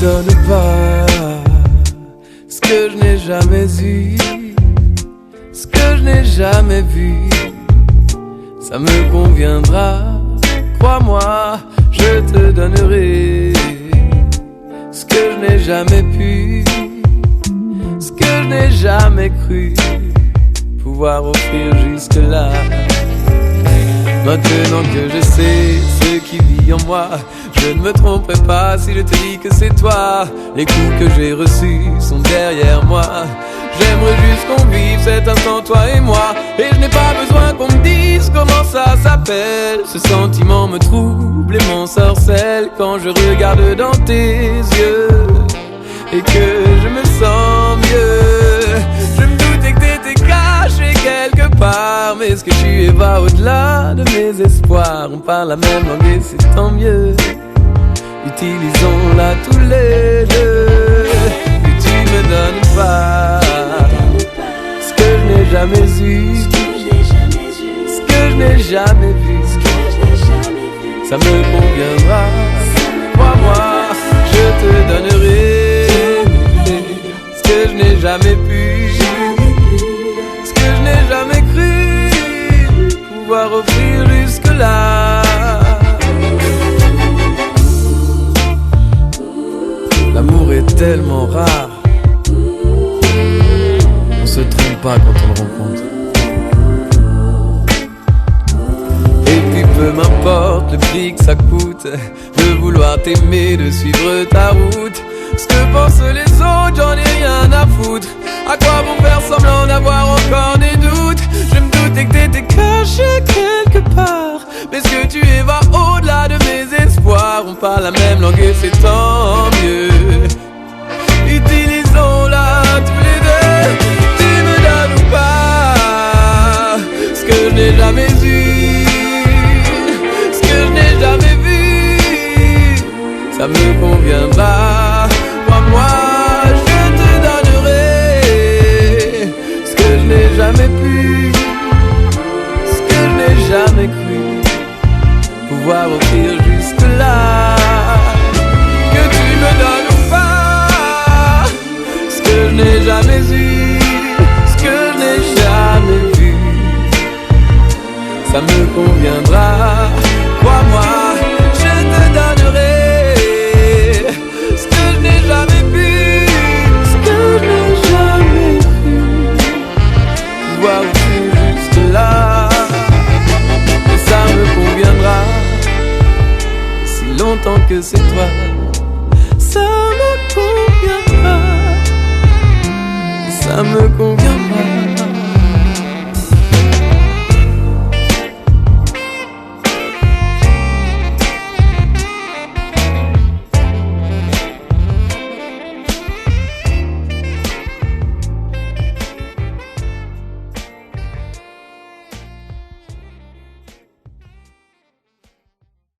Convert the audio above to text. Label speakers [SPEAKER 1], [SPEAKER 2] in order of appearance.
[SPEAKER 1] donne pas ce que je n'ai jamais eu, ce que je n'ai jamais vu. Ça me conviendra, crois-moi, je te donnerai ce que je n'ai jamais pu, ce que je n'ai jamais cru pouvoir offrir jusque-là. Maintenant que je sais ce qui vit en moi, je ne me tromperai pas si je te dis que c'est toi. Les coups que j'ai reçus sont derrière moi. J'aimerais juste qu'on vive cet instant, toi et moi. Et je n'ai pas besoin qu'on me dise comment ça s'appelle. Ce sentiment me trouble et m'ensorcelle quand je regarde dans tes yeux et que je me sens mieux. Je me doutais que t'étais caché quelque part, mais ce que tu es va au-delà de mes espoirs. On parle la même langue et c'est tant mieux. Utilisons-la tous les deux. Que tu me donnes pas ce que je n'ai jamais eu, ce que je n'ai jamais vu. Ça me conviendra, crois-moi, je te donnerai ce que je n'ai jamais pu, ce que je n'ai jamais cru pouvoir offrir jusque-là. L'amour est tellement rare, on se trompe pas quand on le rencontre. Et puis peu m'importe le prix que ça coûte de vouloir t'aimer, de suivre ta route. Ce que pensent les autres, j'en ai rien à foutre. À quoi bon faire semblant d'avoir encore des doutes? Je me doutais que t'étais caché quelque part, mais ce que tu es va au-delà de mes espoirs. On parle la même langue et c'est tant